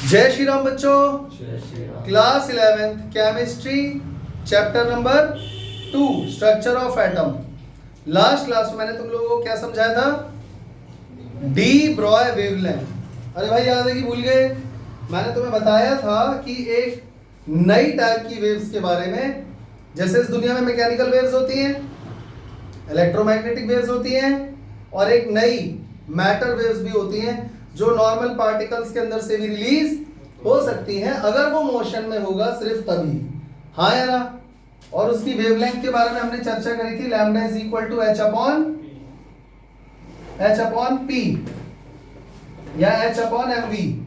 जय श्री राम बच्चों। जय Shri Ram. Class 11th chemistry chapter number 2 structure of atom. Last class में मैंने तुम लोगों को क्या समझाया था? D Broglie wavelength. अरे भाई याद है कि भूल गए? मैंने तुम्हें बताया था कि एक नई टाइप की वेव्स के बारे में, जैसे इस दुनिया में मैकेनिकल वेव्स होती हैं, इलेक्ट्रोमैग्नेटिक वेव्स होती हैं, और एक नई मैटर वेव्स भी होती हैं जो नॉर्मल पार्टिकल्स के अंदर से भी रिलीज हो सकती हैं अगर वो मोशन में होगा, सिर्फ तभी। हाँ या ना? और उसकी वेवलेंथ के बारे में हमने चर्चा करी थी, lambda is equal to H upon P या एच अपॉन एम वी,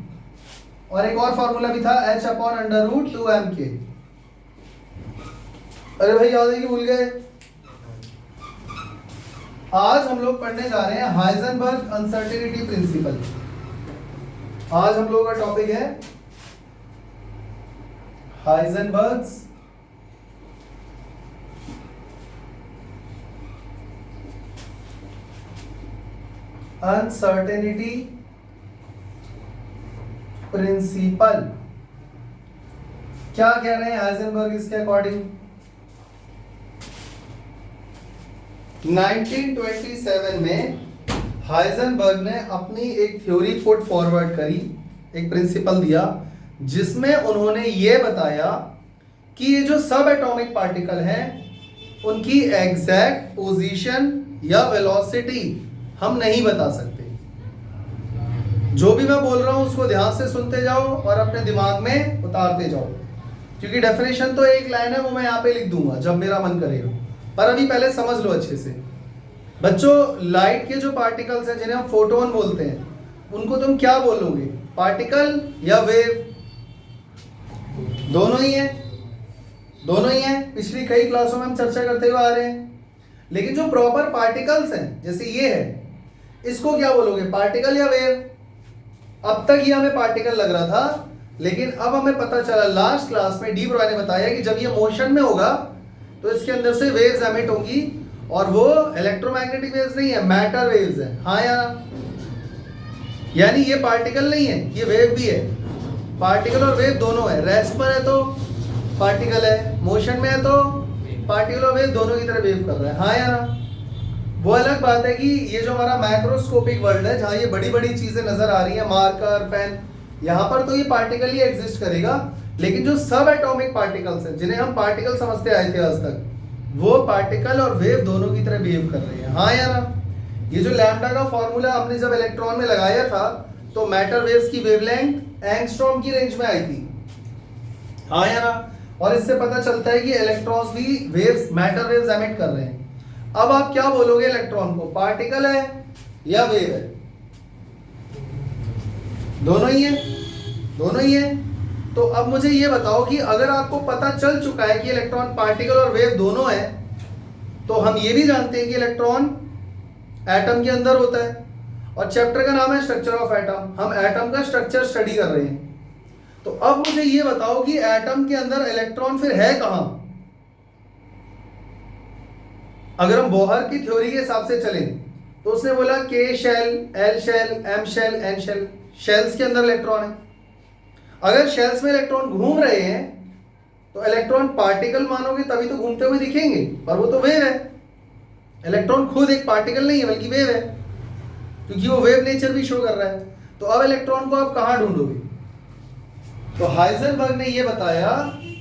और एक और फॉर्मूला भी था H upon under root 2m के। अरे भाई याद है कि भूल गए? आज हम लोग पढ़ने जा रहे हैं हाइजेनबर्ग अनसर्टेनिटी प्रिंसिपल। आज हम लोगों का टॉपिक है हाइजेनबर्ग्स अनसर्टेनिटी प्रिंसिपल। क्या कह रहे हैं हाइजेनबर्ग इसके अकॉर्डिंग? 1927 में हाइजेनबर्ग ने अपनी एक थ्योरी पुट फॉरवर्ड करी, एक प्रिंसिपल दिया, जिसमें उन्होंने ये बताया कि ये जो सब एटॉमिक पार्टिकल हैं उनकी एग्जैक्ट पोजीशन या वेलोसिटी हम नहीं बता सकते। जो भी मैं बोल रहा हूं उसको ध्यान से सुनते जाओ और अपने दिमाग में उतारते जाओ, क्योंकि डेफिनेशन तो एक लाइन है, वो मैं यहाँ पे लिख दूंगा जब मेरा मन करेगा, पर अभी पहले समझ लो अच्छे से। बच्चों, लाइट के जो पार्टिकल्स हैं जिन्हें हम फोटोन बोलते हैं, उनको तुम क्या बोलोगे? पार्टिकल या वेव? दोनों ही है, दोनों ही है। पिछली कई क्लासों में हम चर्चा करते हुए आ रहे हैं। लेकिन जो प्रॉपर पार्टिकल्स हैं, जैसे ये है, इसको क्या बोलोगे? पार्टिकल या वेव? अब तक ये हमें पार्टिकल लग रहा था, लेकिन अब हमें पता चला लास्ट क्लास में डी ब्रॉय ने बताया कि जब ये मोशन में होगा तो इसके अंदर से वेव्स एमिट होंगी, और वो इलेक्ट्रोमैग्नेटिक वेव्स नहीं है, मैटर वेव्स है। हाँ या ना? यानी ये पार्टिकल नहीं है, ये वेव भी है। पार्टिकल और वेव दोनों है। रेस्ट पर है तो पार्टिकल है, मोशन में है तो पार्टिकल और वेव दोनों की तरह वेव कर रहा है। हाँ या ना? वो अलग बात है कि ये जो हमारा मैक्रोस्कोपिक वर्ल्ड है, जहाँ ये बड़ी बड़ी चीजें नजर आ रही है, मार्कर, पेन, यहाँ पर तो ये पार्टिकल ही एग्जिस्ट करेगा। लेकिन जो सब एटॉमिक पार्टिकल्स हैं, जिन्हें हम पार्टिकल समझते आए थे आज तक, वो पार्टिकल और वेव दोनों की तरह बिहेव कर रहे हैं। हाँ या ना? ये जो लैम्डा का फॉर्मूला हमने जब इलेक्ट्रॉन में लगाया था, तो मैटर वेव्स की वेवलेंथ एंगस्ट्रॉम की रेंज में आई थी। हाँ या ना? और इससे पता चलता है कि इलेक्ट्रॉन्स भी वेव्स, मैटर वेव्स एमिट कर रहे हैं। अब आप क्या बोलोगे इलेक्ट्रॉन को? पार्टिकल है या वेव है? दोनों ही है, दोनों ही है। तो अब मुझे ये बताओ कि अगर आपको पता चल चुका है कि इलेक्ट्रॉन पार्टिकल और वेव दोनों है, तो हम ये भी जानते हैं कि इलेक्ट्रॉन एटम के अंदर होता है, और चैप्टर का नाम है स्ट्रक्चर ऑफ एटम। हम एटम का स्ट्रक्चर स्टडी कर रहे हैं। तो अब मुझे ये बताओ कि एटम के अंदर इलेक्ट्रॉन फिर है कहां? अगर हम बोहर की थ्योरी के हिसाब से चलें, तो उसने बोला K shell, L shell, M shell, N shell, shells के अंदर इलेक्ट्रॉन है। अगर शेल्स में इलेक्ट्रॉन घूम रहे हैं तो इलेक्ट्रॉन पार्टिकल मानोगे तभी तो घूमते हुए दिखेंगे, पर वो तो वेव है। इलेक्ट्रॉन खुद एक पार्टिकल नहीं है बल्कि वेव है, क्योंकि वो वेव नेचर भी शो कर रहा है। तो अब इलेक्ट्रॉन को आप कहां ढूंढोगे? तो हाइजेनबर्ग ने ये बताया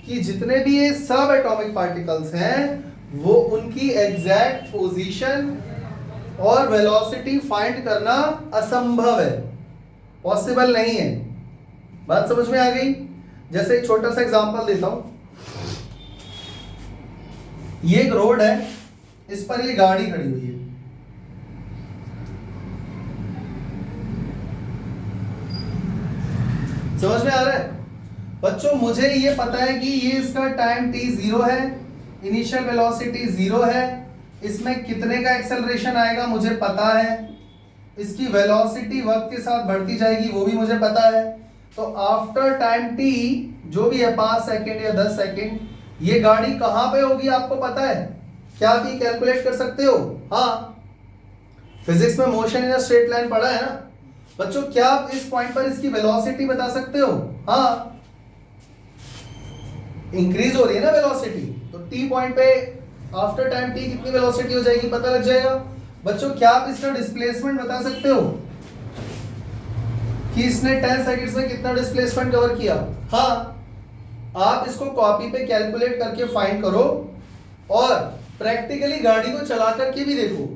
कि जितने भी ये सब एटॉमिक पार्टिकल्स हैं, वो उनकी एग्जैक्ट पोजीशन और वेलोसिटी फाइंड करना असंभव है, पॉसिबल नहीं है। बात समझ में आ गई? जैसे एक छोटा सा एग्जांपल देता हूं। ये एक रोड है, इस पर ये गाड़ी खड़ी हुई है। समझ में आ रहा है बच्चों? मुझे ये पता है कि ये इसका टाइम t 0 है, इनिशियल वेलोसिटी 0 है, इसमें कितने का एक्सेलरेशन आएगा मुझे पता है, इसकी वेलोसिटी वक्त के साथ बढ़ती जाएगी वो भी मुझे पता है। तो आफ्टर टाइम t जो भी है 5 सेकेंड या 10 सेकेंड, ये गाड़ी कहां पे होगी आपको पता है? क्या आप ये कैलकुलेट कर सकते हो? हाँ, फिजिक्स में motion in a straight line पढ़ा है ना? बच्चों क्या आप इस पॉइंट पर इसकी वेलोसिटी बता सकते हो? हाँ, इंक्रीज हो रही है ना वेलोसिटी, तो टी पॉइंट पे आफ्टर टाइम टी कितनी वेलोसिटी हो जाएगी पता लग जाएगा। बच्चों क्या आप इसका डिस्प्लेसमेंट बता सकते हो कि इसने 10 सेकंड्स में कितना डिस्प्लेसमेंट कवर किया? हाँ, आप इसको कॉपी पे कैलकुलेट करके फाइंड करो और प्रैक्टिकली गाड़ी को चला करके भी देखो,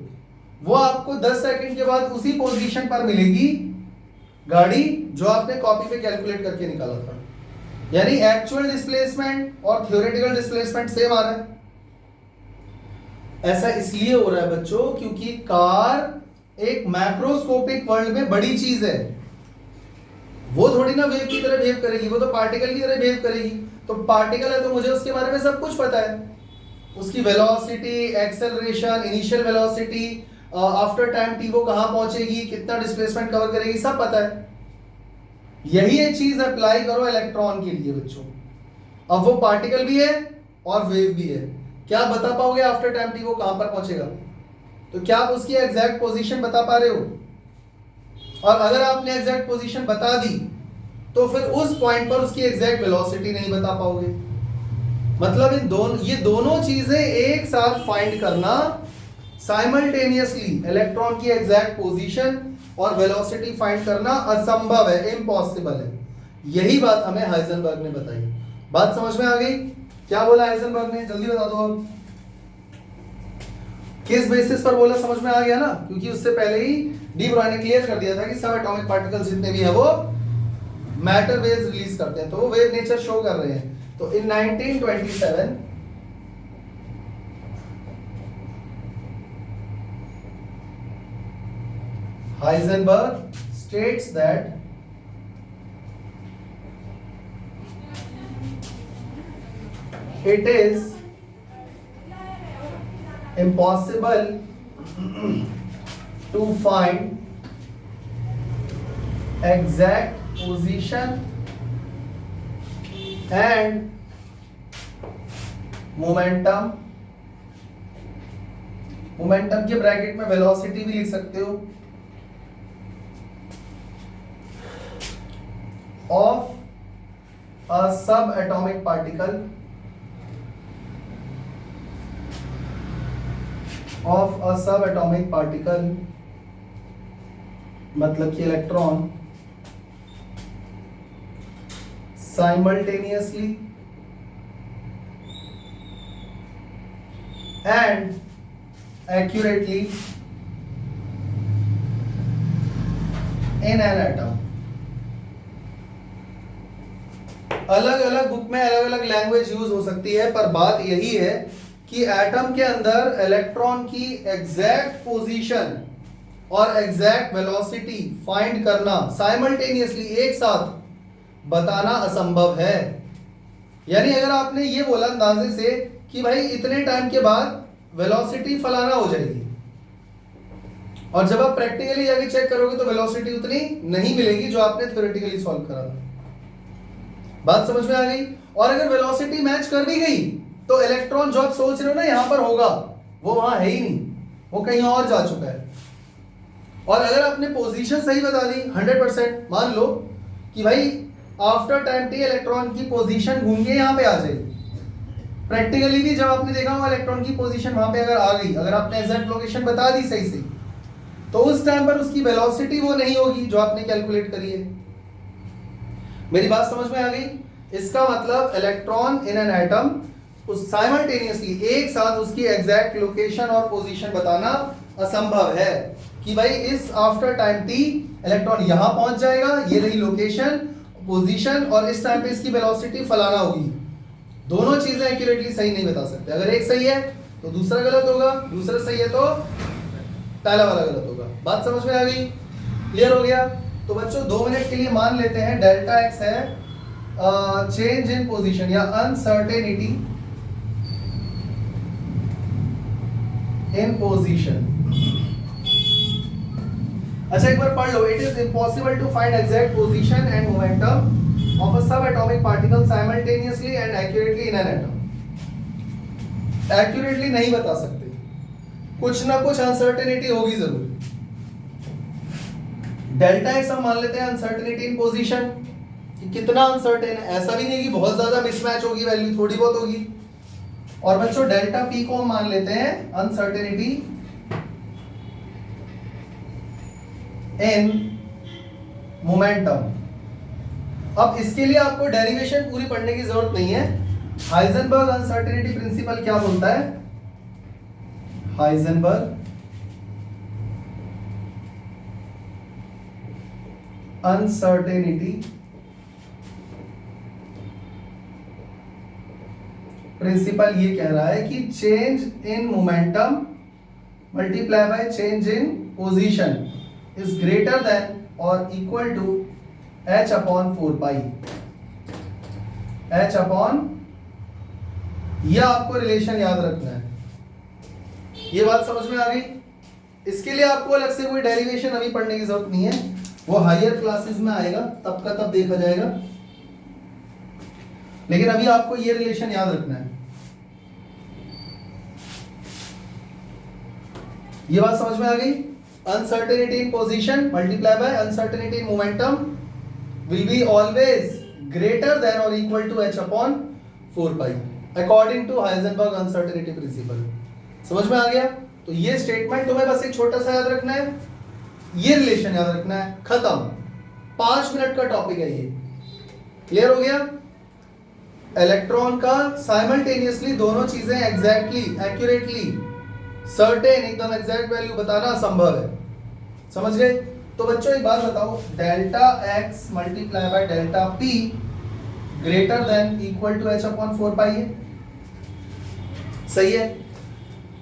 वो आपको 10 सेकंड के बाद उसी पोजीशन पर मिलेगी गाड़ी जो आपने कॉपी पे कैलकुलेट करके निकाला था। यानी एक्चुअल डिस्प्लेसमेंट और थ्योरेटिकल डिस्प्लेसमेंट सेम आ रहा है। ऐसा इसलिए हो रहा है बच्चों क्योंकि कार एक मैक्रोस्कोपिक वर्ल्ड में बड़ी चीज है। वो थोड़ी ना वेव की तरह बिहेव करेगी, वो तो पार्टिकल की तरह बिहेव करेगी। तो पार्टिकल है तो मुझे उसके बारे में सब कुछ पता है, उसकी velocity, acceleration, initial velocity, after time T वो कहां पहुंचेगी, कितना डिस्प्लेसमेंट कवर करेगी, सब पता है। यही एक चीज अप्लाई करो इलेक्ट्रॉन के लिए बच्चों। अब वो पार्टिकल भी है और वेव भी है। क्या बता पाओगे आफ्टर टाइम टी वो कहां पर पहुंचेगा? तो क्या आप उसकी एग्जैक्ट पोजीशन बता पा रहे हो? और अगर आपने एग्जैक्ट पोजीशन बता दी तो फिर उस पॉइंट पर उसकी एग्जैक्ट वेलोसिटी नहीं बता पाओगे। मतलब ये दोनों चीजें एक साथ फाइंड करना साइमल्टेनियसली, इलेक्ट्रॉन की एग्जैक्ट पोजीशन और वेलोसिटी फाइंड करना असंभव है, इम्पॉसिबल है। यही बात हमें हाइजेनबर्ग ने बताई। बात समझ में आ गई? क्या बोला हाइजेनबर्ग ने? जल्दी बता दो। अब किस बेसिस पर बोला समझ में आ गया ना? क्योंकि उससे पहले ही डी ब्रॉय ने क्लियर कर दिया था कि सब एटॉमिक पार्टिकल्स जितने भी है वो मैटर वेव्स रिलीज करते हैं, तो वो वेव नेचर शो कर रहे हैं। तो इन 1927 Heisenberg states that it is impossible to find exact position and momentum के ब्रैकेट में वेलोसिटी भी लिख सकते हो, of a subatomic particle मतलब कि electron simultaneously and accurately in an atom। अलग अलग बुक में अलग अलग लैंग्वेज यूज हो सकती है, पर बात यही है कि एटम के अंदर इलेक्ट्रॉन की एग्जैक्ट पोजीशन और एग्जैक्ट वेलोसिटी फाइंड करना साइमल्टेनियसली, एक साथ बताना असंभव है। यानी अगर आपने ये बोला अंदाजे से कि भाई इतने टाइम के बाद वेलोसिटी फलाना हो जाएगी, और जब आप प्रैक्टिकली जाके चेक करोगे तो वेलोसिटी उतनी नहीं मिलेगी जो आपने थ्योरेटिकली सॉल्व करा था। बात समझ में आ गई? और अगर वेलोसिटी मैच कर भी गई तो इलेक्ट्रॉन जो आप सोच रहे हो ना यहां पर होगा, वो वहां है ही नहीं, वो कहीं और जा चुका है। और अगर आपने पोजीशन सही बता दी 100%, मान लो कि भाई आफ्टर टाइम टी इलेक्ट्रॉन की पोजीशन घूम के यहां पे आ जाएगी। प्रैक्टिकली भी जब आपने देखा होगा इलेक्ट्रॉन की पोजीशन वहां पे अगर आ गई, अगर आपने एग्जैक्ट लोकेशन बता दी सही से, तो उस टाइम पर उसकी वेलोसिटी वो नहीं होगी जो आपने कैलकुलेट करी है। मेरी बात समझ में आ गई? इसका मतलब इलेक्ट्रॉन इन एन एटम उस साइमल्टेनियसली एक साथ उसकी एग्जैक्ट लोकेशन और पोजीशन बताना असंभव है कि भाई इस आफ्टर टाइम टी इलेक्ट्रॉन यहां पहुंच जाएगा, ये रही लोकेशन, पोजीशन, और इस टाइम पे इसकी वेलोसिटी फलाना होगी। दोनों चीजें एक्यूरेटली सही नहीं बता सकते। अगर एक सही है तो दूसरा गलत होगा, दूसरा सही है तो पहला वाला गलत होगा। बात समझ में आ गई? क्लियर हो गया? तो बच्चों 2 मिनट के लिए मान लेते हैं डेल्टा एक्स है चेंज इन पोजीशन या अनसर्टेनिटी इन पोजीशन। अच्छा एक बार पढ़ लो। It is impossible to find exact position and momentum of a sub atomic particle simultaneously and accurately in an atom. Accurately नहीं बता सकते, कुछ ना कुछ अनसर्टेनिटी होगी जरूर। डेल्टा एक्स हम मान लेते हैं अनसर्टेनिटी इन पोजीशन, कि कितना अनसर्टेन है, ऐसा भी नहीं कि बहुत ज्यादा मिसमैच होगी, वैल्यू थोड़ी बहुत होगी। और बच्चों डेल्टा पी को हम मान लेते हैं अनसर्टेनिटी इन मोमेंटम। अब इसके लिए आपको डेरिवेशन पूरी पढ़ने की जरूरत नहीं है। हाइजेनबर्ग अनसर्टेनिटी प्रिंसिपल क्या बोलता है? हाइजेनबर्ग अनसर्टेनिटी प्रिंसिपल ये कह रहा है कि change in momentum multiply by change in position is greater than और equal to h upon 4 pi. h upon, यह आपको रिलेशन याद रखना है। ये बात समझ में आ गई? इसके लिए आपको अलग से कोई डेरिवेशन अभी पढ़ने की जरूरत नहीं है, वो हायर क्लासेस में आएगा, तब का तब देखा जाएगा। लेकिन अभी आपको ये रिलेशन याद रखना है। ये बात समझ में आ गई? Uncertainty in position multiply by uncertainty in momentum will be always greater than और equal to h upon 4 pi according to Heisenberg uncertainty principle. समझ में आ गया? तो ये स्टेटमेंट तुम्हें बस एक छोटा सा याद रखना है, ये रिलेशन याद रखना है, खत्म। 5 मिनट का टॉपिक है ये। क्लियर हो गया? इलेक्ट्रॉन का साइमल्टेनियसली दोनों चीजें एग्जैक्टली एक्यूरेटली सर्टेन एकदम एग्जैक्ट वैल्यू बताना असंभव है। समझ गए? तो बच्चों एक बात बताओ, delta X multiply by delta P greater than equal to h upon 4 pi है। सही है?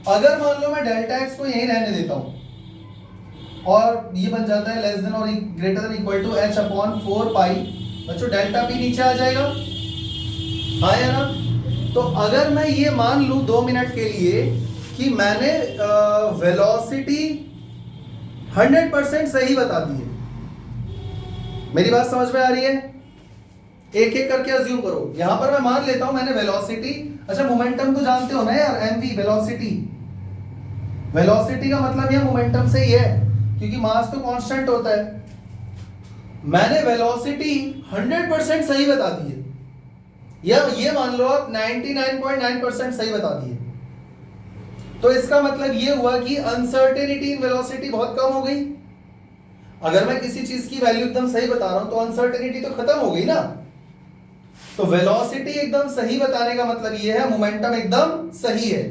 अगर मान लो मैं डेल्टा एक्स को यहीं रहने देता हूं और ये बन जाता है लेस देन और greater than equal to h upon 4 pi, बच्चों डेल्टा पी नीचे आ जाएगा, हाँ या ना? तो अगर मैं ये मान लूं 2 मिनट के लिए कि मैंने वेलोसिटी 100% सही बता दी है, मेरी बात समझ में आ रही है? एक एक करके अज्यूम करो। यहां पर मैं मान लेता हूं मैंने वेलोसिटी, अच्छा मोमेंटम तो जानते हो ना यार, mv वेलोसिटी, वेलोसिटी का मतलब यह मोमेंटम से ही है क्योंकि मास तो कांस्टेंट होता है। मैंने वेलोसिटी 100% सही बता दी है, या ये मान लो आप 99.9% सही बता दी है। तो इसका मतलब ये हुआ कि अनसर्टेनिटी इन वेलोसिटी बहुत कम हो गई। अगर मैं किसी चीज की वैल्यू एकदम सही बता रहा हूं तो अनसर्टेनिटी तो खत्म हो गई ना। तो वेलोसिटी एकदम सही बताने का मतलब ये है मोमेंटम एकदम सही है,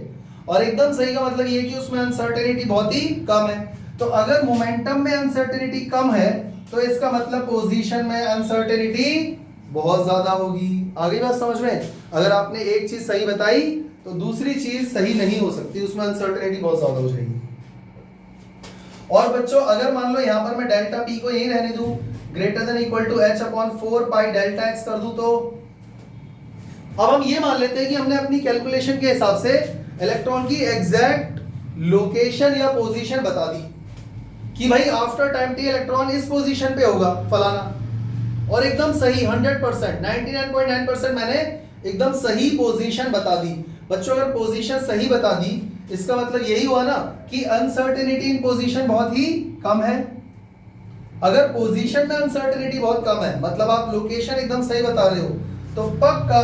और एकदम सही का मतलब ये है कि उसमें अनसर्टेनिटी बहुत ही कम है। तो अगर मोमेंटम में अनसर्टेनिटी कम है तो इसका मतलब पोजीशन में अनसर्टेनिटी बहुत ज्यादा होगी। आगे बात समझ में? अगर आपने एक चीज सही बताई तो दूसरी चीज सही नहीं हो सकती, उसमें अनसर्टेनिटी बहुत ज्यादा हो जाएगी। और बच्चों अगर मान लो यहां पर मैं डेल्टा पी को यही रहने दूं, greater than equal to h upon 4 pi delta X कर दूं, तो अब हम ये मान लेते हैं कि हमने अपनी कैलकुलेशन के हिसाब से इलेक्ट्रॉन की एग्जैक्ट लोकेशन या पोजीशन बता दी कि भाई आफ्टर टाइम टी इलेक्ट्रॉन इस पोजीशन पे होगा फलाना, और एकदम सही 100% 99.9% मैंने एकदम सही पोजीशन बता दी। बच्चों अगर पोजीशन सही बता दी इसका मतलब यही हुआ ना कि अनसर्टेनिटी इन पोजीशन बहुत ही कम है। अगर पोजीशन में अनसर्टेनिटी बहुत कम है मतलब आप लोकेशन एकदम सही बता रहे हो, तो पक्का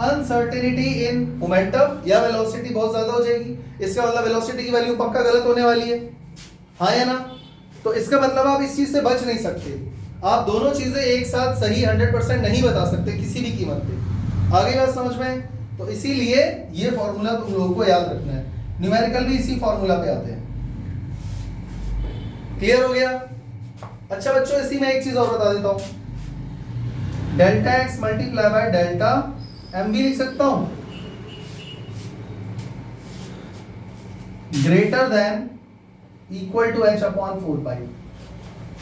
अनसर्टेनिटी इन मोमेंटम या वेलोसिटी बहुत ज्यादा हो जाएगी। इसका मतलब वेलोसिटी की वैल्यू पक्का गलत होने वाली है, हाँ या ना? तो इसका मतलब आप इस चीज से बच नहीं सकते, आप दोनों चीजें एक साथ सही 100% नहीं बता सकते किसी भी कीमत पे। आगे बात समझ में? तो इसीलिए ये फॉर्मूला तुम लोगों को याद रखना है, न्यूमेरिकल भी इसी फॉर्मूला पे आते हैं। क्लियर हो गया? अच्छा बच्चों इसी में एक चीज और बता देता हूं, delta X multiply by delta M भी लिख सकता हूं, greater than equal to h upon 4 pi.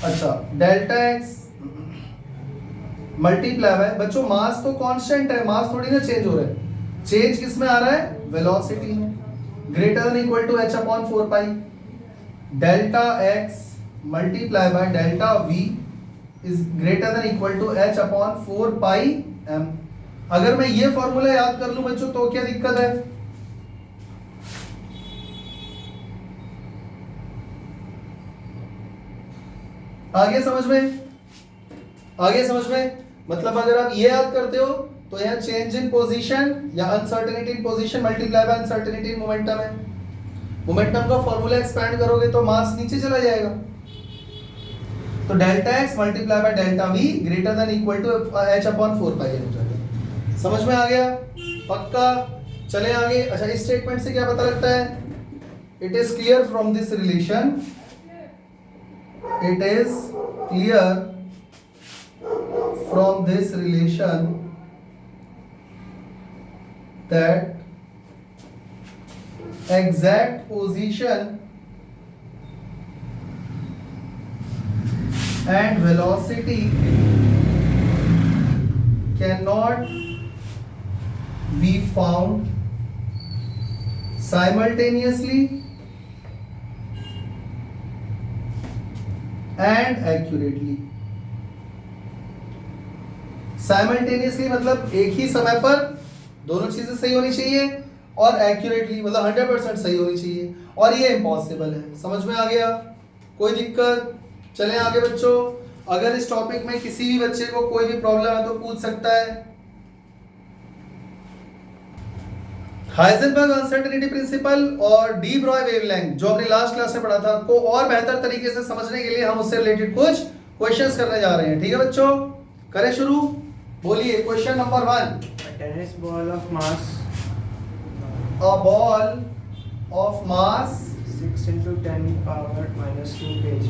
अच्छा डेल्टा एक्स मल्टीप्लाई बाय, बच्चों मास तो कांस्टेंट है, मास थोड़ी ना चेंज हो रहा है, चेंज किस में आ रहा है? वेलोसिटी में। Greater than equal to h upon 4 pi, delta X multiply by delta v is greater than equal to h upon 4 pi m। अगर मैं ये फॉर्मूला याद कर लूं बच्चों तो क्या दिक्कत है? आगे समझ में, आगे समझ में, मतलब अगर आप ये याद करते हो तो यहाँ चेंज इन पोजीशन या uncertainty in position multiply by uncertainty in momentum है। मोमेंटम का फॉर्मूला एक्सपैंड करोगे तो मास नीचे चला जाएगा। तो delta X multiply by delta V greater than equal to H upon 4 pi हो जाएगा। समझ में आ गया? पक्का? चले आगे। अच्छा, इस स्टेटमेंट से क्या पता लगता है? It is clear from this relation, it is clear from this relation that exact position and velocity cannot be found simultaneously and accurately। Simultaneously मतलब एक ही समय पर दोनों चीजें सही होनी चाहिए, और एक्यूरेटली मतलब 100% सही होनी चाहिए, और ये इम्पॉसिबल है। समझ में आ गया? कोई दिक्कत? चलें आगे बच्चों। अगर इस टॉपिक में किसी भी बच्चे को कोई भी प्रॉब्लम है तो पूछ सकता है। हाइजेनबर्ग अनसर्टेनिटी प्रिंसिपल और डी ब्रॉय वेवलेंथ जो हमने लास्ट क्लास में पढ़ा था, को और बेहतर तरीके से समझने के लिए हम उससे रिलेटेड कुछ क्वेश्चंस करने जा रहे हैं। ठीक है बच्चों, करें शुरू? बोलिए question number 1। Tennis ball of mass, a ball of mass 6 into 10 power -2 kg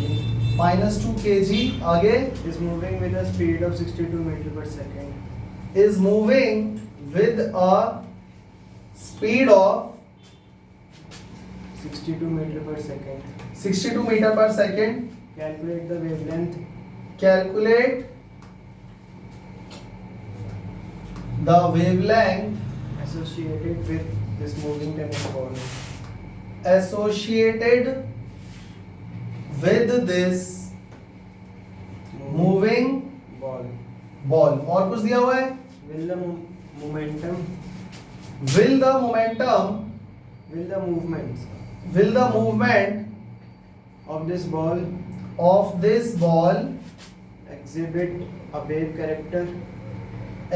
-2 kg आगे is moving with a speed of 62 meter per second. is moving with a speed of 62 meter per second. 62 meter per second। Calculate the wavelength. Calculate the wavelength associated with this moving tennis ball. associated with this moving ball. ball। और कुछ दिया हुआ है? Will the momentum will the momentum will the movements will the movement of this ball of this ball exhibit a wave character?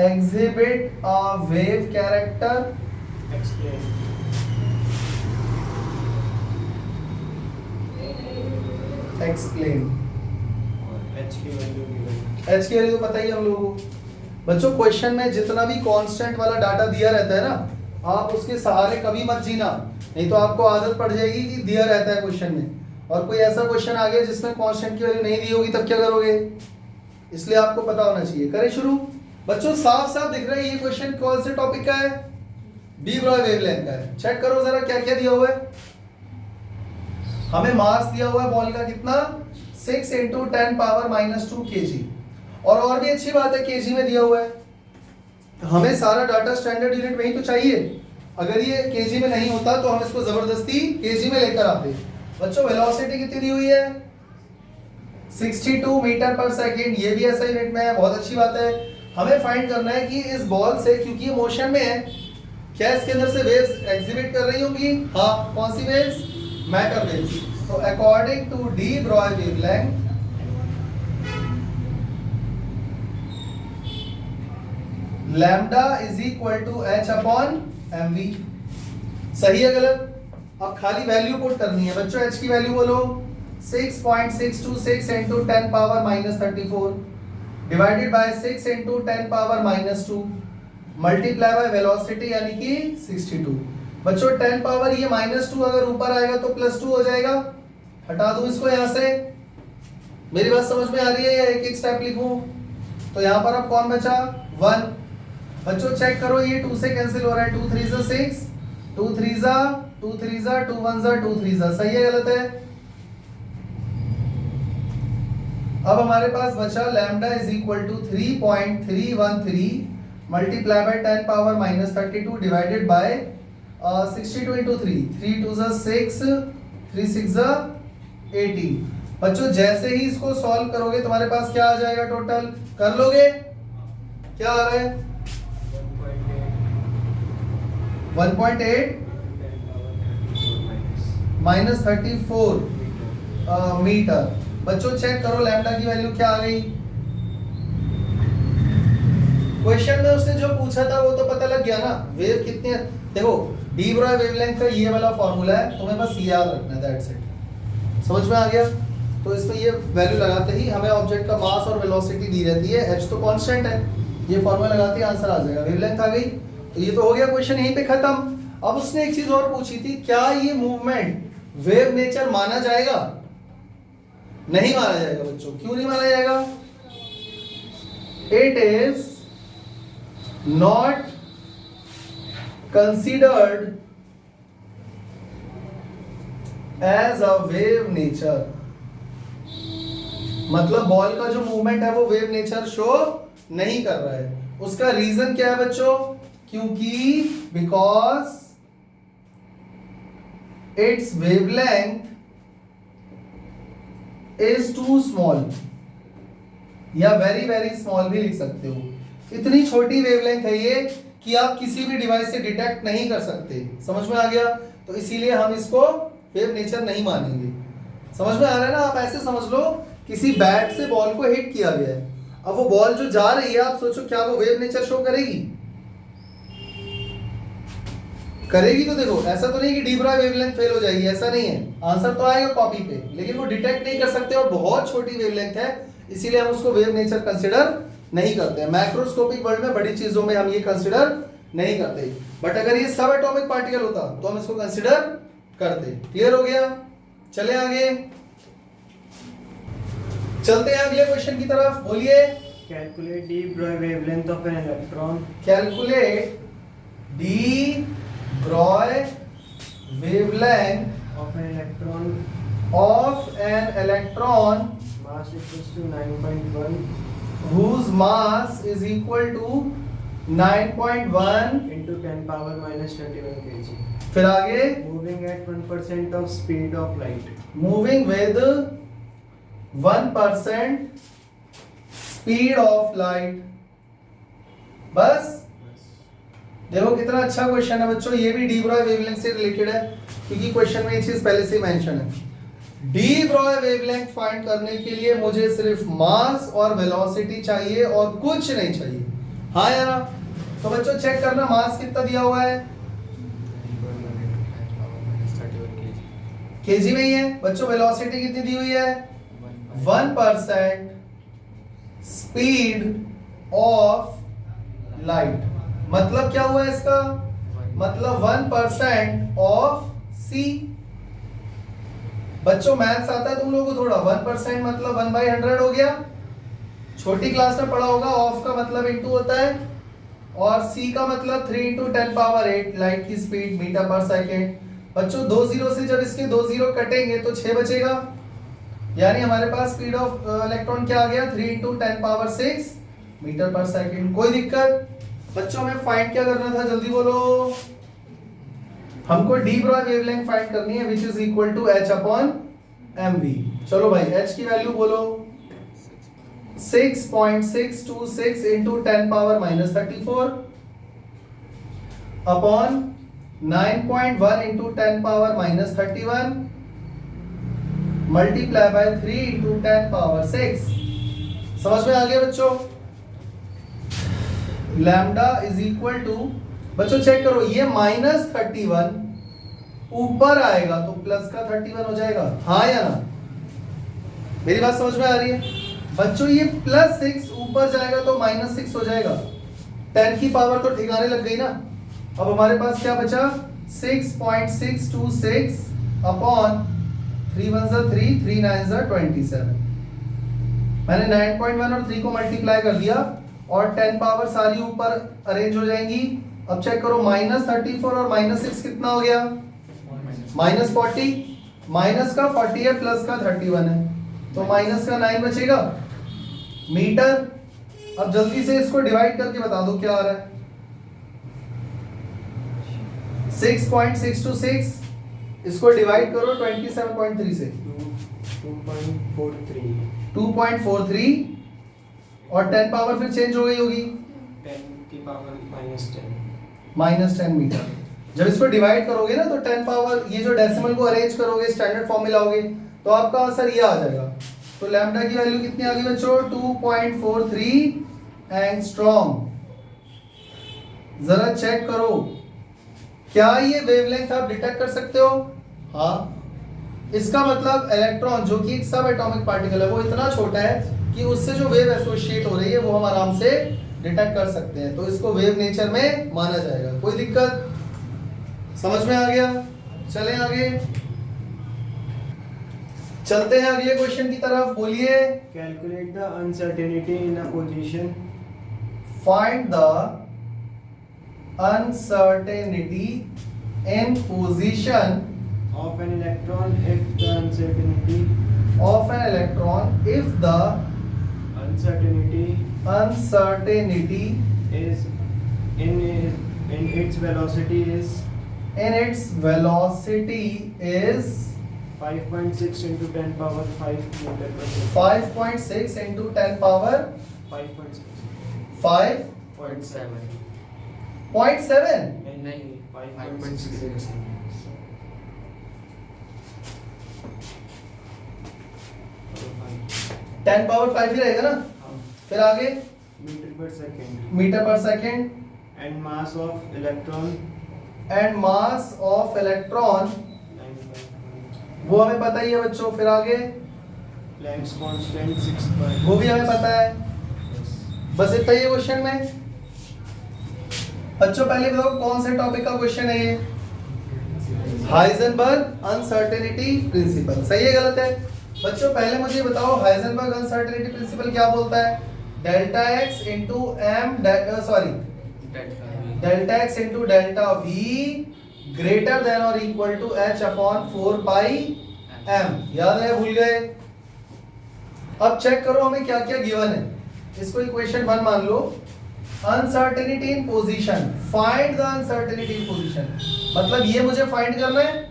exhibit a wave character? Explain. explain। और h की value given. h की value तो पता ही है हम लोगों को। बच्चों क्वेश्चन में जितना भी कांस्टेंट वाला डाटा दिया रहता है ना, आप उसके सहारे कभी मत जीना, नहीं तो आपको आदत पड़ जाएगी कि दिया रहता है क्वेश्चन में, और कोई ऐसा क्वेश्चन आ गया जिसमें कांस्टेंट की वैल्यू नहीं दी होगी, तब क्या करोगे? इसलिए आपको पता होना चाहिए। करें शुरू? बच्चों साफ साफ दिख रहा है ये क्वेश्चन कौन से टॉपिक का है? डी ब्रॉय वेवलेंथ का है। चेक करो जरा क्या क्या दिया हुआ है। हमें मास दिया हुआ है बॉल का कितना? 6 into 10 power -2 kg। और भी अच्छी बात है केजी में दिया हुआ है, हमें सारा डाटा स्टैंडर्ड यूनिट में ही तो चाहिए। अगर ये केजी में नहीं होता तो हम इसको जबरदस्ती केजी में लेकर आते। बच्चों वेलोसिटी कितनी दी हुई है? 62 मीटर पर सेकंड, ये भी ऐसा यूनिट में है, बहुत अच्छी बात है। हमें फाइंड करना है कि इस बॉल से, क्योंकि ये मोशन में है, क्या इसके अंदर से वेव्स एग्जिबिट कर रही होंगी? हाँ, कौन सी वेव्स? Matter waves. तो according to de Broglie wavelength lambda is equal to H upon M V. सही है गलत? अब खाली वैल्यू पुट करनी है बच्चों। एच की वैल्यू बोलो 6.626 into 10 power -34 divided bye 6 into 10 power -2 multiply by velocity यानी कि 62। बच्चों 10 पावर ये -2 अगर ऊपर आएगा तो +2 हो जाएगा। हटा दूं इसको यहाँ से? मेरी बात समझ में आ रही है या एक एक स्टेप लिखूं? तो यहाँ पर अब कौन बचा? 1। बच्चों चेक करो, ये 2 से कैंसिल हो रहा है। 2 3 6, 2 3 2 3 2 1 2 3। सही है गलत है? अब हमारे पास बचा lambda is equal to 3.313 multiply by 10 power -32 divided by 62 into 3। 3 2 6, 3 6 18। बच्चों जैसे ही इसको सॉल्व करोगे तुम्हारे पास क्या आ जाएगा टोटल? कर लोगे? क्या आ रहा है? 1.8 -34 मीटर। बच्चों चेक करो लैम्डा की वैल्यू क्या आ गई। क्वेश्चन में उसने जो पूछा था वो तो पता लग गया ना, वेव कितनी है। देखो डी ब्रॉय वेवलेंथ का ये वाला फॉर्मूला है, तुम्हें बस याद रखना है, दैट्स इट। समझ में आ गया? तो इसमें ये वैल्यू लगाते ही हमें ऑब्जेक्ट का मास और वेलोसिटी दी रहती है, h तो कांस्टेंट है, ये फॉर्मूला लगाते ही आंसर आ जाएगा, वेवलेंथ आ गई। तो ये तो हो गया क्वेश्चन यहीं पे खत्म। अब उसने एक चीज और पूछी थी, क्या ये मूवमेंट वेव नेचर माना जाएगा? नहीं माना जाएगा बच्चों। क्यों नहीं माना जाएगा? It is not considered as a wave nature। मतलब बॉल का जो मूवमेंट है वो वेव नेचर शो नहीं कर रहा है। उसका रीजन क्या है बच्चों? क्योंकि because it's wavelength is too small, या वेरी वेरी स्मॉल भी लिख सकते हो। इतनी छोटी वेवलेंथ है ये कि आप किसी भी डिवाइस से डिटेक्ट नहीं कर सकते। समझ में आ गया? तो इसीलिए हम इसको वेव नेचर नहीं मानेंगे। समझ में आ रहा है ना? आप ऐसे समझ लो, किसी बैट से बॉल को हिट किया गया है, अब वो बॉल जो जा रही है, आप सोचो क्या वो वेव नेचर शो करेगी? करेगी। तो देखो ऐसा तो नहीं कि डी ब्रॉय वेवलेंथ फेल हो जाएगी, ऐसा नहीं है। आंसर तो आएगा कॉपी पे, लेकिन वो डिटेक्ट नहीं कर सकते और बहुत छोटी वेवलेंथ है, इसीलिए हम उसको वेव नेचर कंसिडर नहीं करते हैं। मैक्रोस्कोपिक वर्ल्ड में बड़ी चीजों में हम ये कंसिडर नहीं करते, बट अगर ये सब एटॉमिक पार्टिकल होता तो हम इसको कंसिडर करते। क्लियर हो गया? चले आगे, चलते हैं अगले क्वेश्चन की तरफ। बोलिए। Calculate d Broglie wavelength of an electron. Calculate D Broglie wavelength Of an electron of an electron mass equals to 9.1 whose mass is equal to 9.1 into 10 power minus 21 kg. फिर आगे Moving at 1% of speed of light. Moving with 1% speed of light. बस देखो कितना अच्छा question है बच्चों, ये भी डी ब्रॉय वेवलेंथ से रिलेटेड है, क्योंकि क्वेश्चन में ये चीज पहले से मेंशन है। डी ब्रॉय वेवलेंथ फाइंड करने के लिए मुझे सिर्फ मास और वेलोसिटी चाहिए और कुछ नहीं चाहिए। हाँ या ना? तो बच्चों चेक करना, मास कितना दिया हुआ है? केजी में ही है। बच्चों वेलोसिटी कितनी दी हुई है? 1% स्पीड ऑफ लाइट। मतलब क्या हुआ इसका? मतलब 1% ऑफ सी। बच्चों मैथ्स आता है तुम लोगों को थोड़ा? 1% मतलब 1/100 हो गया, छोटी क्लास में पढ़ा होगा। ऑफ का मतलब इनटू होता है, और सी का मतलब 3 × 10⁸ लाइट की स्पीड मीटर पर सेकेंड। बच्चों 2 जीरो से जब इसके 2 जीरो कटेंगे तो 6 बचेगा, यानी हमारे पास स्पीड ऑफ इलेक्ट्रॉन क्या आ गया? 3 × 10⁶ मीटर पर सेकेंड। कोई दिक्कत? बच्चों हमें फाइंड क्या करना था, जल्दी बोलो। हमको डी ब्रॉय वेवलेंथ फाइंड करनी है, which is equal to h/mv। चलो भाई h की वैल्यू बोलो। 6.626 into 10⁻⁻34 upon 9.1 into 10⁻⁻31 multiply by 3 into 10⁻6। समझ में आ गया बच्चों? लैम्डा इज इक्वल टू, बच्चों चेक करो, ये -31 ऊपर आएगा तो प्लस का 31 हो जाएगा। हाँ या ना? मेरी बात समझ में आ रही है? बच्चों ये +6 ऊपर जाएगा तो -6 हो जाएगा। 10 की पावर तो ठिकाने लग गई ना। अब हमारे पास क्या बचा? 6.626 अपॉन 3 1 3 3 9 27। मैंने 9.1 और 3 को मल्टीप्लाई कर दिया और 10 पावर सारी ऊपर अरेंज हो जाएंगी। अब चेक करो, -34 और -6 कितना हो गया? -40। माइनस का 40 है, प्लस का 31 है, तो माइनस का 9 बचेगा मीटर। अब जल्दी से इसको डिवाइड करके बता दो क्या आ रहा है। 6.626 इसको डिवाइड करो 27.3 से। 2.43 2.43 और 10 पावर फिर चेंज हो गई होगी, 10 की पावर -10 -10 मीटर। जब इसको डिवाइड करोगे ना तो 10 पावर, ये जो डेसिमल को अरेंज करोगे, स्टैंडर्ड फॉर्म में लाओगे, तो आपका आंसर ये आ जाएगा तो लैम्डा की वैल्यू कितनी आ गई बच्चों? 2.43 एंगस्ट्रॉम। जरा चेक करो, क्या ये वेवलेंथ आप डिटेक्ट कर सकते हो? हाँ। इसका मतलब इलेक्ट्रॉन जो कि एक सब एटॉमिक पार्टिकल है वो इतना छोटा है कि उससे जो वेव एसोसिएट हो रही है वो हम आराम से डिटेक्ट कर सकते हैं, तो इसको वेव नेचर में माना जाएगा। कोई दिक्कत? समझ में आ गया? चलें आगे, चलते हैं अगले क्वेश्चन की तरफ। बोलिए। Calculate the uncertainty in a position find the uncertainty in position of an electron if the uncertainty of an electron if the uncertainty is in its velocity is 5.6 into 10 power 5 meter per second. 5.6 into 10 power 5.6 5.7 नहीं 5.6 10 power 5 ही रहेगा ना। फिर आगे metre पर second metre पर second and mass of electron and mass of electron 9.1. वो हमें पता ही है बच्चों। फिर आगे Planck's constant 6. वो भी हमें पता है। बस इतना ही है क्वेश्चन में। बच्चों पहले बताओ कौन से टॉपिक का क्वेश्चन है ये? Heisenberg uncertainty principal. सही है गलत है? बच्चों पहले मुझे बताओ हाइजेनबर्ग अनसर्टेनिटी प्रिंसिपल क्या बोलता है? Delta X into M delta X into delta V greater than और equal to H upon 4 pi M. याद है? भूल गए? अब चेक करो हमें क्या क्या गिवन है। इसको इक्वेशन 1 मान लो। Uncertainty in position, find the uncertainty in position, मतलब ये मुझे फाइंड करना है।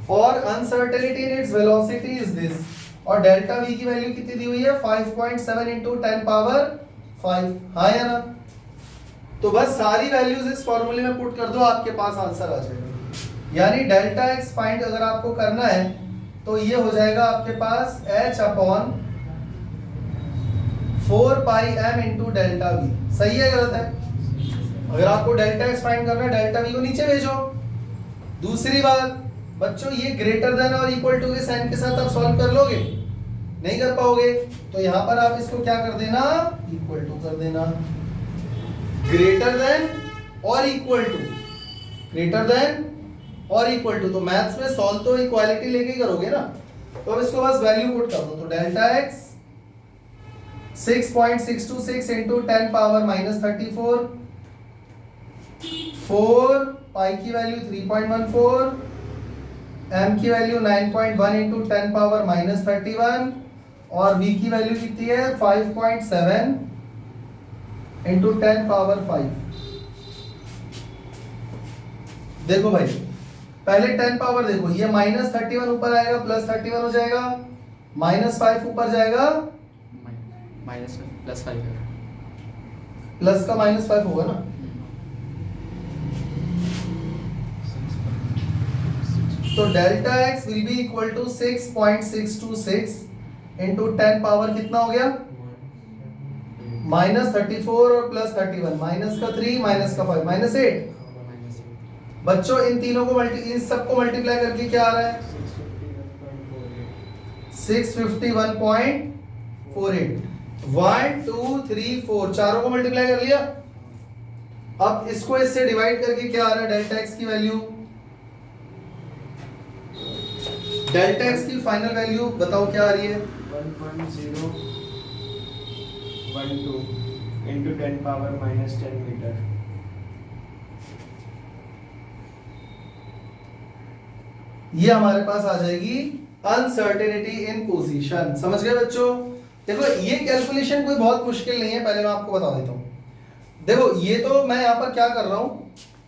और uncertainty in its velocity is this, और डेल्टा वी की वैल्यू कितनी दी हुई है? 5.7 into 10 पावर 5। हाँ या ना? तो बस सारी वैल्यूज इस फॉर्मूले में पुट कर दो, आपके पास आंसर आ जाएगा। यानी डेल्टा एक्स फाइंड अगर आपको करना है तो ये हो जाएगा आपके पास h upon 4 pi m into delta we. सही है गलत है? अगर आपको डेल्टा एक्स फाइंड करना है डेल्टा वी को नीचे भेजो। दूसरी बात बच्चों, ये ग्रेटर देन और इक्वल टू के साइन के साथ आप सॉल्व कर लोगे? नहीं कर पाओगे, तो यहां पर आप इसको क्या कर देना? इक्वल टू कर देना। ग्रेटर देन और इक्वल टू, ग्रेटर देन और इक्वल टू, तो मैथ्स में सॉल्व तो इक्वालिटी लेके ही करोगे ना। तो अब इसको बस वैल्यू पुट कर दो। तो डेल्टा एक्स 6.626 into 10 पावर -34, 4 पाई की वैल्यू 3.14, m की वैल्यू 9.1 into 10 पावर -31 और v की वैल्यू कितनी है? 5.7 into 10 पावर 5। देखो भाई पहले 10 पावर देखो, ये -31 ऊपर आएगा, +31 हो जाएगा, -5 ऊपर जाएगा, माइनस प्लस 5 है, प्लस का -5 होगा ना। तो delta X will be equal to 6.626 into 10 power कितना हो गया? -34 और +31, माइनस का 3 माइनस का 5 -8। बच्चों इन तीनों को इन सबको मल्टीप्लाई करके क्या आ रहा है? 651.48। 1 2 3 4 चारों को मल्टीप्लाई कर लिया। अब इसको इससे डिवाइड करके क्या आ रहा है? डेल्टा एक्स की वैल्यू, डेल्टा एक्स की फाइनल वैल्यू बताओ क्या आ रही है? 1.012 into 10 power -10 मीटर। ये हमारे पास आ जाएगी अनसर्टेनिटी इन पोजीशन। समझ गए बच्चों? देखो ये कैलकुलेशन कोई बहुत मुश्किल नहीं है, पहले मैं आपको बता देता हूँ। देखो ये तो मैं यहाँ पर क्या कर रहा हूँ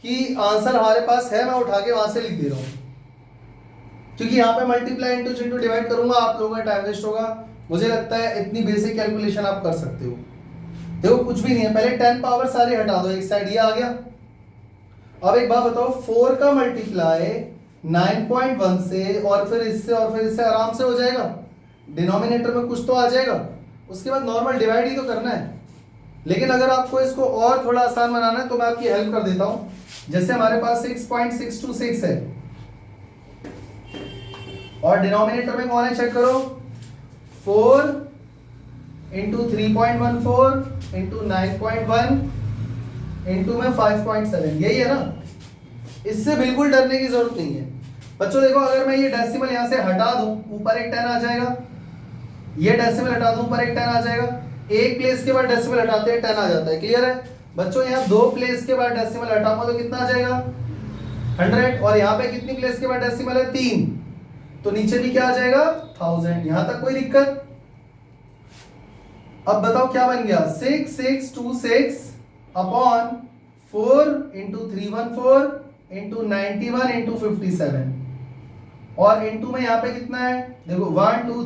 कि आंसर हमारे पास है, मैं उठा के वहां से लिख दे रहा हूँ, क्योंकि यहाँ पे मल्टीप्लाई इंटू इंटू डिवाइड करूंगा, आप लोगों का टाइम वेस्ट होगा। मुझे लगता है इतनी बेसिक कैलकुलेशन आप कर सकते हो। देखो कुछ भी नहीं है, पहले 10 पावर सारे हटा दो, एक साइड ये आ गया। अब एक बात बताओ, 4 का मल्टीप्लाई 9.1 से और फिर इससे आराम से हो जाएगा। डिनोमिनेटर में कुछ तो आ जाएगा, उसके बाद नॉर्मल डिवाइड ही तो करना है। लेकिन अगर आपको इसको और थोड़ा आसान बनाना है तो मैं आपकी हेल्प कर देता हूं। जैसे हमारे पास 6.626 है और डिनोमिनेटर में कौन है चेक करो, 4 इंटू 3.14 इंटू 9.1 इंटू में 5.7, यही है ना। इससे बिल्कुल डरने की जरूरत नहीं है बच्चों। देखो अगर मैं ये डेसिमल यहां से हटा दूं, ऊपर एक 10 आ जाएगा, ये डेसिमल हटा दूं, ऊपर एक 10 आ जाएगा। एक प्लेस के बाद डेसिमल हटाते हैं 10 आ जाता है, क्लियर है बच्चों। यहाँ दो प्लेस के बाद डेसिमल हटाऊंगा तो कितना आ जाएगा 100, और यहाँ पे कितनी प्लेस के बाद डेसिमल है 3, तो नीचे भी क्या आ जाएगा 1000। यहां तक कोई दिक्कत। अब बताओ क्या बन गया, 6626 अपॉन 4 इंटू 314 इंटू 91 इंटू 57, और इंटू में यहाँ पे कितना है देखो 1 2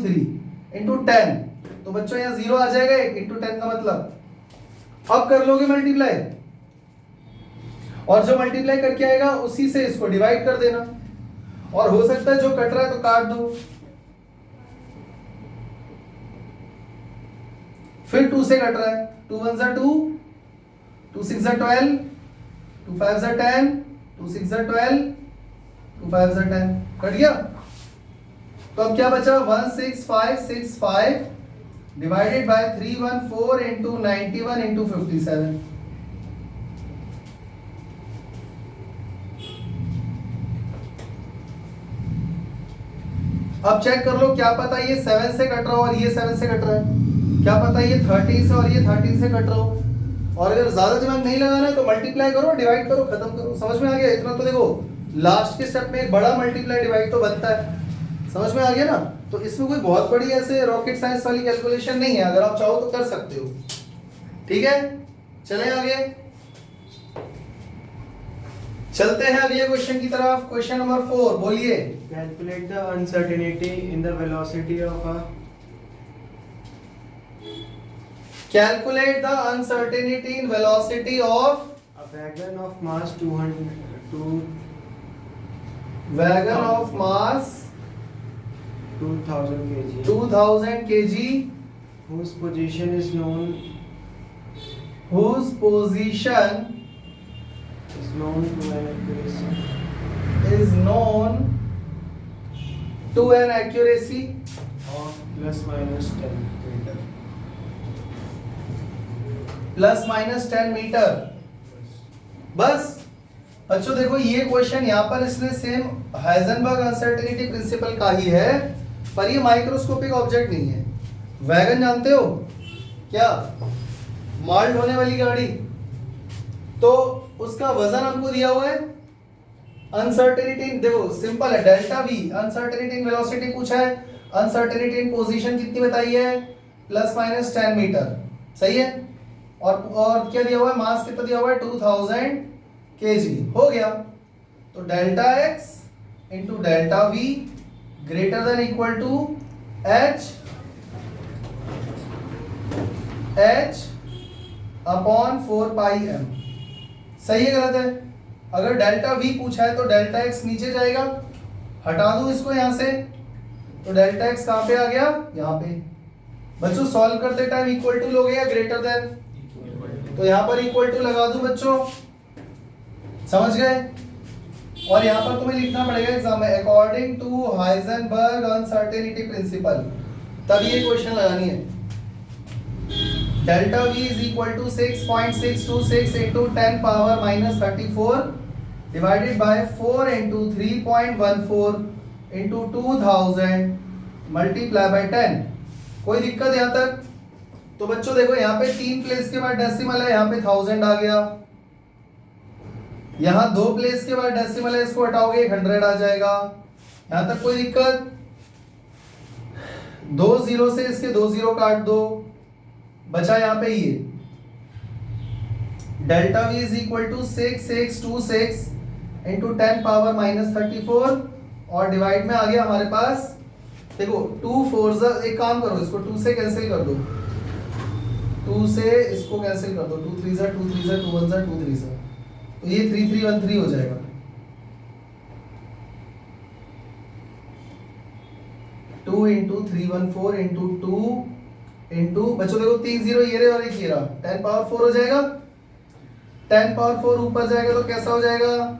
3 इंटू 10, तो बच्चों यहाँ 0 आ जाएगा, 1 इंटू 10 का मतलब। अब कर लोगे मल्टीप्लाई, और जो मल्टीप्लाई करके आएगा उसी से इसको डिवाइड कर देना, और हो सकता है जो कट रहा है तो काट दो। फिर 2 से कट रहा है, 2 1 जा 2, 2 6 जा 12, 2 5 जा 10, 2 6 जा 12, 2 5 जा 10, कट गया। तो अब क्या बचा 16565 डिवाइडेड बाय 314 इंटू 91 इंटू 57। अब चेक कर लो, क्या पता ये 7 से कट रहा हो और ये 7 से कट रहा है, क्या पता ये 13 से और ये 13 से कट रहा हो। और अगर ज्यादा दिमाग नहीं लगाना है तो मल्टीप्लाई करो, डिवाइड करो, खत्म करो। समझ में आ गया इतना तो देखो लास्ट के स्टेप में एक बड़ा मल्टीप्लाई डिवाइड तो बनता है, समझ में आ गया ना। तो इसमें कोई बहुत बड़ी ऐसे रॉकेट साइंस वाली कैलकुलेशन नहीं है, अगर आप चाहो तो कर सकते हो, ठीक है। चलें आगे, चलते हैं अगले क्वेश्चन की तरफ। क्वेश्चन नंबर 4 बोलिए। Calculate the uncertainty in the velocity of a Calculate the uncertainty in velocity of wagon of mass 2000 kg 2000 kg whose position is known to an accuracy of plus minus 10 meter. +-10 metre. बस बच्चों देखो ये question यहाँ पर इसने same Heisenberg uncertainty principal का ही है, पर ये माइक्रोस्कोपिक ऑब्जेक्ट नहीं है। वैगन जानते हो क्या, माल ढोने वाली गाड़ी, तो उसका वजन हमको दिया हुआ है। अनसर्टेनिटी देखो सिंपल है, delta we uncertainty in velocity पूछा है, अनसर्टेनिटी इन पोजीशन कितनी बताई है +-10 मीटर, सही है। और क्या दिया हुआ है, मास कितना दिया हुआ है 2000 kg, हो गया। तो डेल्टा x into delta v greater than equal to h upon 4 pi m, सही है गलत है। अगर डेल्टा v पूछा है तो डेल्टा x नीचे जाएगा, हटा दूं इसको यहां से, तो डेल्टा x कहां पे आ गया, यहां पे। बच्चों सॉल्व करते टाइम इक्वल टू लोगे या ग्रेटर देन, तो यहां पर इक्वल टू लगा दूं बच्चों, समझ गए। और यहां पर तुम्हें लिखना पड़ेगा एग्जाम में according to Heisenberg uncertainty principle, तब ये क्वेश्चन लगानी है। Delta v is equal to 6.626 into 10 power -34 divided by 4 into 3.14 into 2000 multiply by 10। कोई दिक्कत यहाँ तक। तो बच्चों देखो यहाँ पे 3 प्लेस के बाद डेसिमल है, यहाँ पे 1000 आ गया। यहाँ 2 प्लेस के बाद डेसिमल है, इसको हटाओगे 100 आ जाएगा। यहाँ तक कोई दिक्कत। 2 0 से इसके 2 0 काट दो, बचा यहाँ पे ये delta v is equal to 6626 into 10 power -34 और डिवाइड में आ गया हमारे पास, देखो 2 4 एक काम करो, इसको 2 से कैंसिल कर दो, 2 से इसको कैंसिल कर दो, 2 3 जा 2 3 जा 2 1 जा 2 3 जा, तो ये 3 3 1 3 हो जाएगा। 2 2 इंटू 314 इंटू 2 इंटू बच्चों देखो 3 जीरो ये रहे और एक ये रहा, 10 पावर 4 हो जाएगा। 10 पावर 4 ऊपर जाएगा तो कैसा हो जाएगा?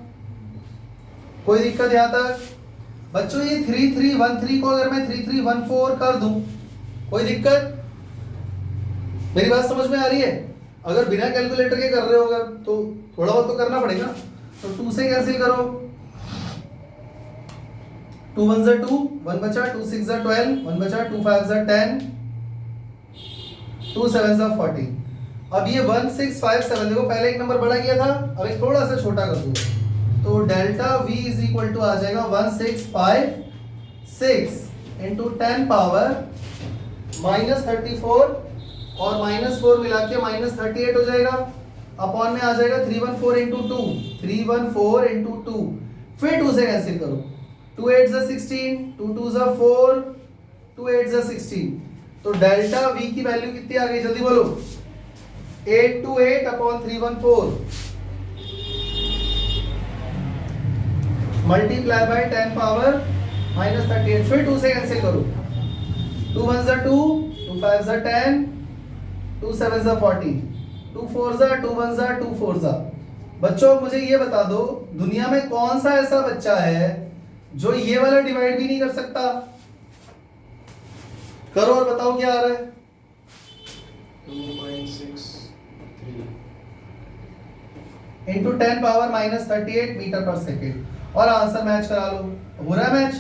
कोई दिक्कत यहाँ तक? बच्चों ये 3313 को अगर मैं 3314 कर दूं, कोई दिक्कत? मेरी बात समझ में आ रही है? अगर बिना कैलकुलेटर के कर रहे हो तो थोड़ा बहुत तो करना पड़ेगा। तो 2 से कैंसिल करो, 2 1 जा 2, 1 बचा, 2 6 जा 12, 1 बचा, 2 5 जा 10, 2 7 जा 40। अब ये 1657 देखो पहले एक नंबर बड़ा किया था, अब एक थोड़ा सा छोटा कर दूं तो delta V is equal to आ जाएगा 1656 इंटू 10 पावर -34 और -4 मिला के -38 हो जाएगा। अपॉन में आ जाएगा 314 इंटू 2, 314 इंटू 2, फिर 2 से कैंसिल करो, 2 8 जा 16, 2 2 जा 4, 2 8 जा 16। तो डेल्टा V की वैल्यू कितनी आ गई जल्दी बोलो? 828 अपॉन 314 मल्टीप्लाई बाय 10 पावर -38, फिर 2 से कैंसिल करो, 2 1 जा 2, 2 5 जा 10, 2 7 जा 40, 2 4 जा 2 1 जा 2 4 जा। बच्चों मुझे ये बता दो दुनिया में कौन सा ऐसा बच्चा है जो ये वाला डिवाइड भी नहीं कर सकता? करो और बताओ क्या आ रहा है? 2.63 इंटू 10 पावर -38 मीटर पर सेकेंड और आंसर मैच करा लो। हो रहा है मैच?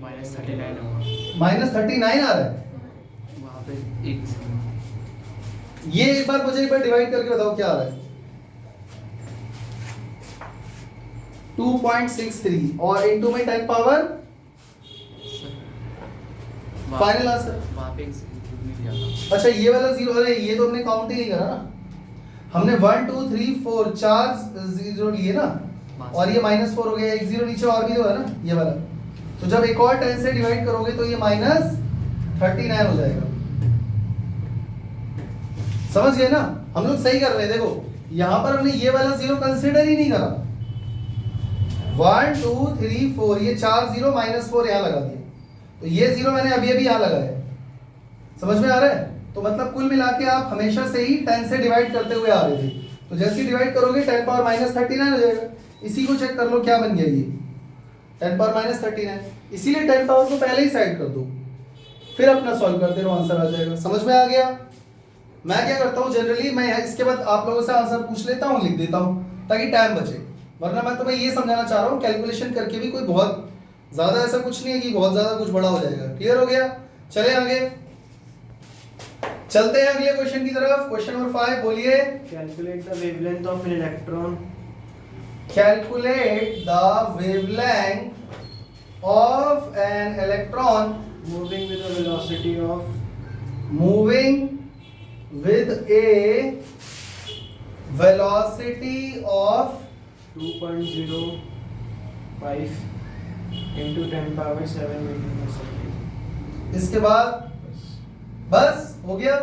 -39 होगा -39 आ रहा है। वहाँ पे एक ये एक बार मुझे एक बार डिवाइड करके बताओ क्या आ रहा है? 2.63 और इनटू में 10 पावर फाइनल आंसर। वहाँ पे एक नहीं दिया था। अच्छा ये वाला जीरो, अरे ये तो हमने काउंट ही नहीं करा ना, हमने 1 2 3 4 4 जीरो लिए ना, और ये -4 हो गया, एक जीरो नीचे और भी तो है ना ये वाला। तो जब एक और 10 से डिवाइड करोगे तो ये -39 हो जाएगा। समझ गए ना? हम लोग सही कर रहे हैं। देखो यहां पर हमने ये वाला जीरो कंसीडर ही नहीं करा। 1 2 3 4 ये 4 जीरो -4 यहां लगा दिया, तो ये जीरो मैंने अभी अभी यहां लगाया। समझ में आ रहा है? तो मतलब कुल मिला के आप हमेशा से ही 10 से डिवाइड करते हुए आ रहे थे, तो जैसे ही डिवाइड करोगे 10 पावर -39 हो जाएगा। इसी को चेक कर लो क्या बन गया ये 10 पावर -39। इसीलिए 10 पावर को पहले ही साइड कर दो, फिर अपना सॉल्व करते रहो, आंसर आ जाएगा। समझ में आ गया? मैं क्या करता हूँ जनरली, मैं इसके बाद आप लोगों से आंसर पूछ लेता हूँ, लिख देता हूँ ताकि टाइम बचे, वरना मैं तुम्हें ये समझाना चाह रहा हूँ कैलकुलेशन करके भी कोई बहुत ज्यादा ऐसा कुछ नहीं है कि बहुत ज्यादा कुछ बड़ा हो जाएगा। क्लियर हो गया? चले आगे चलते हैं अगले क्वेश्चन की तरफ। क्वेश्चन नंबर 5 बोलिए। Calculate the wavelength of an electron calculate the wavelength of an electron moving with a velocity of moving with a velocity of 2.05 into 10 power 7 meter per second. इसके बाद बस हो गया।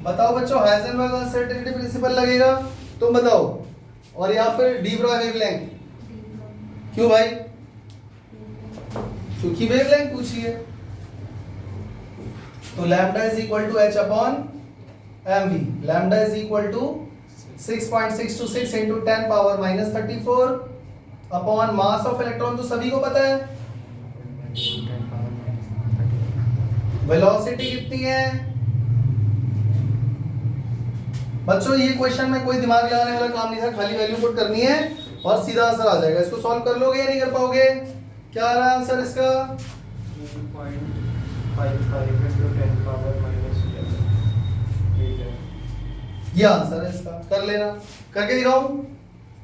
बताओ बच्चों हाइजेनबर्ग अनसर्टेनिटी प्रिंसिपल लगेगा, तुम बताओ, और या फिर डी ब्रॉय वेवलेंथ। क्यों भाई? क्योंकि वेवलेंथ पूछी है। तो lambda is equal to h upon mv। Lambda is equal to 6.626 into 10 power -34 upon mass of electron, तो सभी को पता है। वेलोसिटी कितनी है बच्चों? ये क्वेश्चन में कोई दिमाग लगाने वाला काम नहीं था, खाली वैल्यू पुट करनी है और सीधा आंसर आ जाएगा। इसको सॉल्व कर लोगे या नहीं कर पाओगे? क्या आ रहा है आंसर इसका? 2.55 into 10 power -11 meter. ये आंसर है इसका। कर लेना, करके दिखाओ।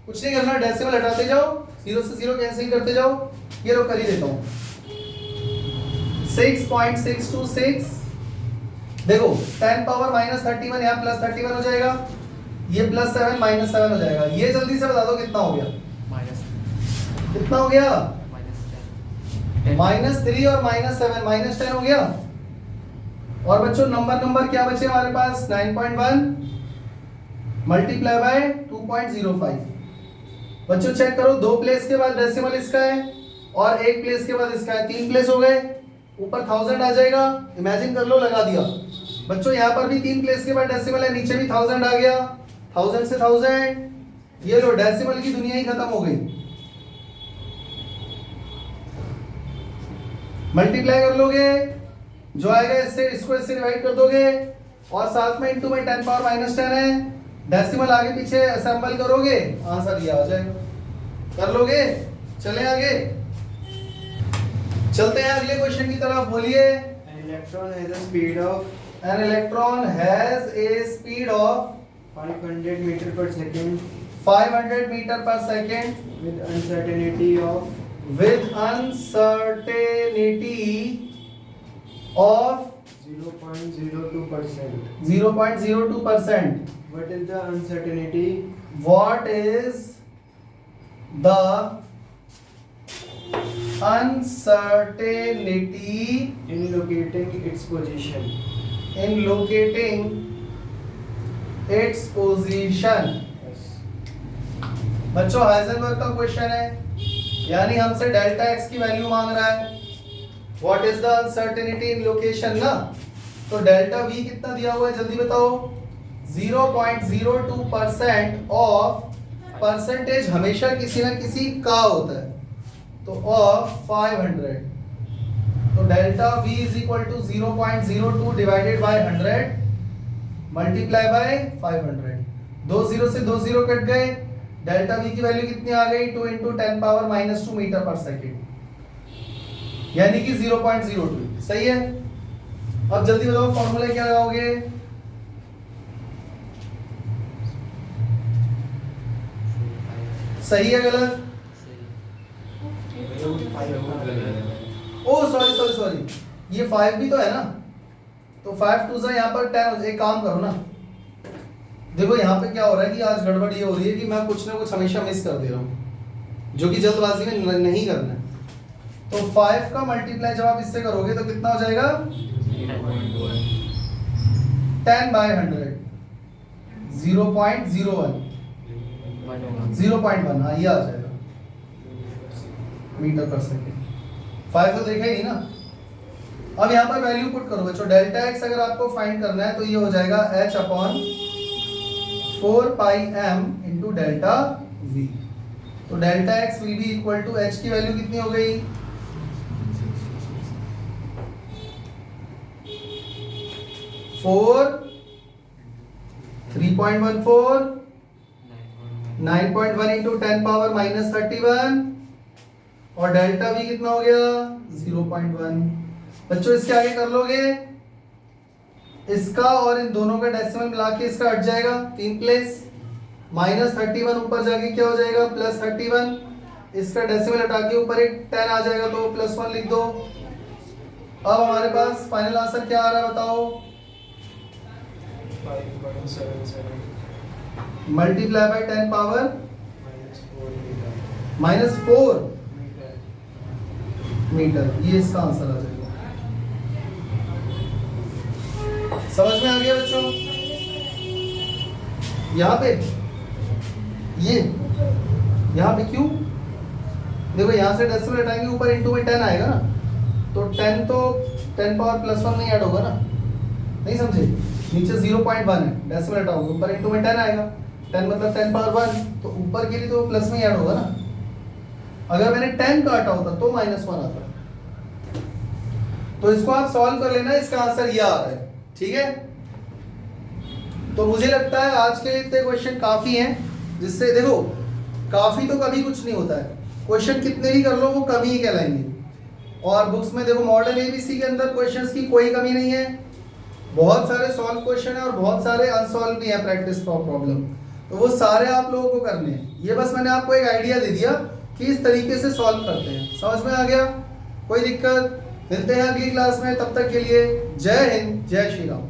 कुछ नहीं करना, डेसिमल हटाते जाओ, 0 से 0 कैंसिल करते जाओ। ये लो कर ही देता हूँ। 6.626 देखो 10 पावर -31 यहाँ +31 हो जाएगा, ये +7 -7 हो जाएगा। ये जल्दी से बता दो कितना हो गया? कितना हो गया? -3 और -7 -10 हो गया। और बच्चों नंबर क्या बचे हमारे पास? 9.1 मल्टीप्लाई बाय 2.05। बच्चों चेक करो, 2 प्लेस के बाद डेसिमल इसका है और 1 प्लेस के बाद इसका है, 3 प्लेस हो गए। ऊपर 1000 आ जाएगा, इमेजिन कर लो, लगा दिया बच्चों। यहाँ पर भी 3 प्लेस के बाद डेसिमल है, नीचे भी 1000 आ गया, 1000 से 1000, ये लो डेसिमल की दुनिया ही खत्म हो गई। मल्टीप्लाई कर लोगे, जो आएगा इससे, इसको इससे डिवाइड कर दोगे, और साथ में इनटू में 10 पावर -10 है, डेसिमल आगे पीछे असेंबल करोगे, आंसर ये आ जाएगा। कर लोगे? चले आगे, चलते हैं अगले क्वेश्चन की तरफ। बोलिए। An electron has a speed of An electron has a speed of 500 meter per second 500 meter per second with uncertainty of with uncertainty of 0.02%. 0.02%. What is the uncertainty What is the uncertainty in locating its position? in locating its position? Yes. बच्चों Heisenberg का question है, यानी हमसे delta x की value मांग रहा है। What is the uncertainty in location ना, तो डेल्टा वी कितना दिया हुआ है जल्दी बताओ। 0.02% ऑफ, परसेंटेज हमेशा किसी ना किसी का होता है, तो ऑफ 500, तो delta V is equal to 0.02 divided by 100 multiply by 500। 2 0 से 2 0 कट गए, डेल्टा वी की वैल्यू कितनी आ गई, 2 × 10 पावर -2 मीटर पर सेकेंड, यानी कि 0.02। सही है? अब जल्दी बताओ फॉर्मूला क्या लगाओगे। सही है गलत? ओ सॉरी, ये 5 भी तो है ना, तो 5 2 से यहाँ पर 10। एक काम करो ना, देखो यहाँ पे क्या हो रहा है कि आज गड़बड़ ये हो रही है कि मैं कुछ ना कुछ हमेशा मिस कर दे रहा हूँ, जो कि जल्दबाजी में नहीं करना है। तो 5 का मल्टीप्लाई जब आप इससे करोगे तो कितना हो जाएगा, 10/100, 0.01, 0.1, हाँ ये आ जाएगा मीटर पर सेकेंड। 5 तो देखा ही नहीं ना। अब यहाँ पर वैल्यू पुट करो बच्चों, डेल्टा एक्स अगर आपको फाइंड करना है तो ये हो जाएगा h/4πm इंटू डेल्टा वी। तो delta X will be equal to h की वैल्यू कितनी हो गई, 4 3.14 9.1 इंटू 10 पावर -31, और डेल्टा वी कितना हो गया, 0.1। बच्चों इसके आगे कर लोगे, इसका और इन दोनों का डेसिमल मिला के इसका हट जाएगा 3 प्लेस, -31 ऊपर जाके क्या हो जाएगा, +31, इसका डेसिमल हटा के ऊपर एक 10 आ जाएगा तो +1 लिख दो। अब हमारे पास फाइनल आंसर क्या आ रहा है बताओ। 5.77 multiply by 10 power -4 -4 meter. Meter, ये इसका आंसर आ जाएगा। समझ में आ गया बच्चों? यहाँ पे ये यहाँ पे क्यों, देखो यहाँ से डेसिमल हटाएंगे, ऊपर इंटू में 10 आएगा ना, तो 10 तो 10 पावर +1 नहीं ऐड होगा ना, नहीं समझे। नीचे 0.1 है, डेसिमल हटाओगे, ऊपर इंटू में 10 आएगा, 10 मतलब 10 पावर 1, तो ऊपर के लिए तो प्लस में ऐड होगा ना। अगर मैंने 10 का हटा होता तो -1 आता। तो इसको आप सॉल्व कर लेना, इसका आंसर ये आ रहा है। ठीक है, तो मुझे लगता है आज के लिए इतने क्वेश्चन काफी हैं, जिससे देखो काफी तो कभी कुछ नहीं होता है, क्वेश्चन कितने भी कर लो वो कमी ही कहलाएंगे। और बुक्स में देखो मॉडर्न एबीसी के अंदर क्वेश्चंस की कोई कमी नहीं है, बहुत सारे सॉल्व क्वेश्चन है और बहुत सारे अनसॉल्व भी है प्रैक्टिस प्रॉब्लम, तो वो सारे आप लोगों को करने हैं। ये बस मैंने आपको एक आइडिया दे दिया कि इस तरीके से सॉल्व करते हैं। समझ में आ गया? कोई दिक्कत? मिलते हैं अगली क्लास में, तब तक के लिए जय हिंद, जय श्री राम।